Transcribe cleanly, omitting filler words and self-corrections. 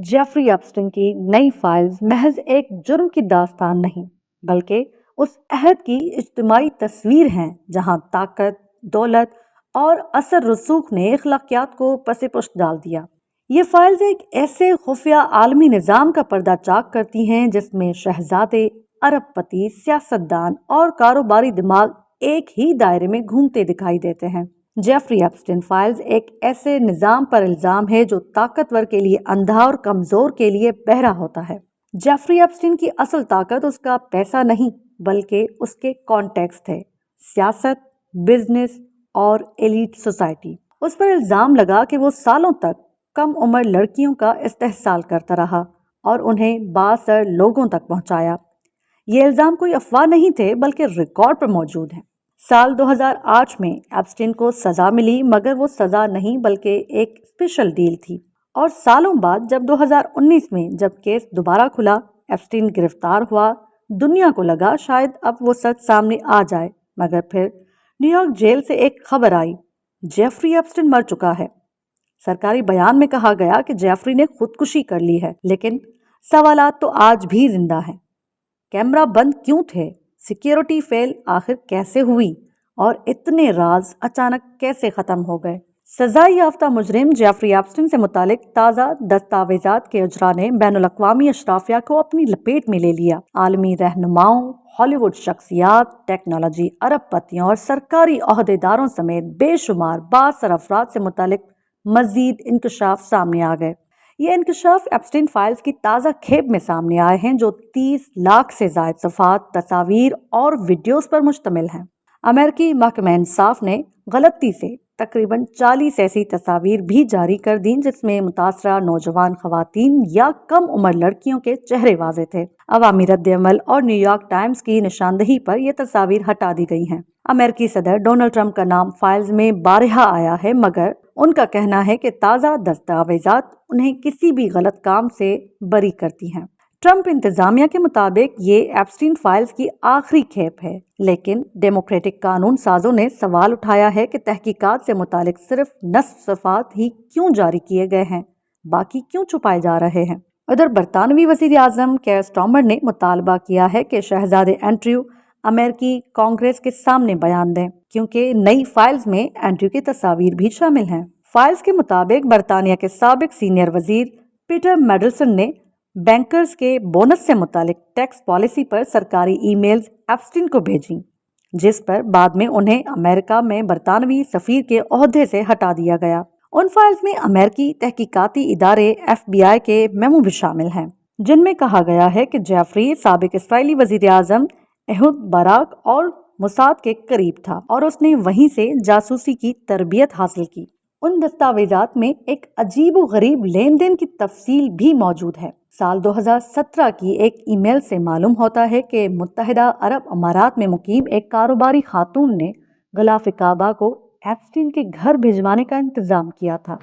Jeffrey Epstein की नई files महज एक जुर्म की दास्तान नहीं, बल्कि उस अहद की इज्तिमाई तस्वीर हैं जहां ताकत, दौलत और असर रसूख ने अखलाकियात को पसे पुश्त डाल दिया। ये फाइल्स एक ऐसे खुफिया आलमी निज़ाम का पर्दा चाक करती हैं जिसमें शहजादे, अरबपति, सियासतदान और कारोबारी दिमाग एक ही दायरे में घूमते दिखाई देते हैं। जेफरी एप्स्टीन फाइल्स एक ऐसे निज़ाम पर इल्ज़ाम है जो ताकतवर के लिए अंधा और कमज़ोर के लिए बहरा होता है। जेफरी एप्स्टीन की असल ताकत उसका पैसा नहीं, बल्कि उसके कॉन्टेक्स्ट है, सियासत, बिजनेस और एलीट सोसाइटी। उस पर इल्ज़ाम लगा कि वो सालों तक कम उम्र लड़कियों का इस्तेहसाल करता रहा और उन्हें बासर लोगों तक पहुंचाया। ये इल्ज़ाम कोई अफवाह नहीं थे, बल्कि रिकॉर्ड पर मौजूद हैं। साल 2008 में एप्स्टीन को सज़ा मिली, मगर वो सज़ा नहीं बल्कि एक स्पेशल डील थी। और सालों बाद जब 2019 में जब केस दोबारा खुला, एप्स्टीन गिरफ्तार हुआ, दुनिया को लगा शायद अब वो सच सामने आ जाए। मगर फिर न्यूयॉर्क जेल से एक खबर आई, जेफरी एप्स्टीन मर चुका है। सरकारी बयान में कहा गया कि जेफरी ने खुदकुशी कर ली है, लेकिन सवालात तो आज भी जिंदा हैं। कैमरा बंद क्यों थे? सिक्योरिटी फेल आखिर कैसे हुई? और इतने राज अचानक कैसे खत्म हो गए? सजा याफ्ता मुजरिम जेफरी एप्स्टीन से मुतालिक ताज़ा दस्तावेजात के उजरा ने बैनुल अक़वामी अशराफिया को अपनी लपेट में ले लिया। आलमी रहनुमाओं, हॉलीवुड शख्सियात, टेक्नोलॉजी अरबपतियों और सरकारी ओहदेदारों समेत बेशुमार बासर अफराद से मुतालिक मजीद इंकशाफ सामने आ गए। ये इंकशाफ एप्स्टीन फाइल्स की ताज़ा खेप में सामने आए हैं, जो 30 लाख से ज़ायद सफ़ात, तस्वीर और वीडियोस पर मुश्तमिल हैं। अमेरिकी महकमा इंसाफ ने गलती से तकरीबन 40 ऐसी तस्वीर भी जारी कर दी जिसमें मुतासरा नौजवान खवातीन या कम उम्र लड़कियों के चेहरे वाज़े थे। अवामी रद्द-ए-अमल और न्यूयॉर्क टाइम्स की निशानदही पर यह तस्वीर हटा दी गई हैं। अमेरिकी सदर डोनाल्ड ट्रंप का नाम फाइल्स में बारहा आया है, मगर उनका कहना है कि ताज़ा दस्तावेजात उन्हें किसी भी गलत काम से बरी करती हैं। ट्रंप इंतजामिया के मुताबिक ये एप्स्टीन फाइल्स की आखिरी खेप है, लेकिन डेमोक्रेटिक कानून साजों ने सवाल उठाया है कि तहकीकात से मुतालिक सिर्फ नस्फ सफ़ात ही क्यों जारी किए गए हैं, बाकी क्यों छुपाए जा रहे हैं। उधर बरतानवी वज़ीर आज़म केयर स्टार्मर ने मुतालबा किया है कि शहजादे एंड्रयू अमेरिकी कांग्रेस के सामने बयान दें, क्योंकि नई फाइल्स में एंड्रयू की तस्वीर भी शामिल हैं। फाइल्स के मुताबिक बरतानिया के साबिक सीनियर वजीर पीटर मेडल्सन ने बैंकर्स के बोनस से मुतालिक टैक्स पॉलिसी पर सरकारी ईमेल्स एप्स्टीन को भेजी, जिस पर बाद में उन्हें अमेरिका में बरतानवी सफीर के ओहदे से हटा दिया गया। उन फाइल्स में अमेरिकी तहकीकाती इदारे FBI के मेमो भी शामिल हैं, जिनमें कहा गया है कि जेफरी साबिक इस्राएली वजीर आज़म एहुद बाराक और मोसाद के करीब था और उसने वहीं से जासूसी की तरबियत हासिल की। उन दस्तावेजात में एक अजीब व गरीब लेन देन की तफसील भी मौजूद है। साल 2017 की एक ईमेल से मालूम होता है कि मुत्तहिदा अरब अमारात में मुकीम एक कारोबारी खातून ने गलाफ काबा को एप्स्टीन के घर भिजवाने का इंतजाम किया था।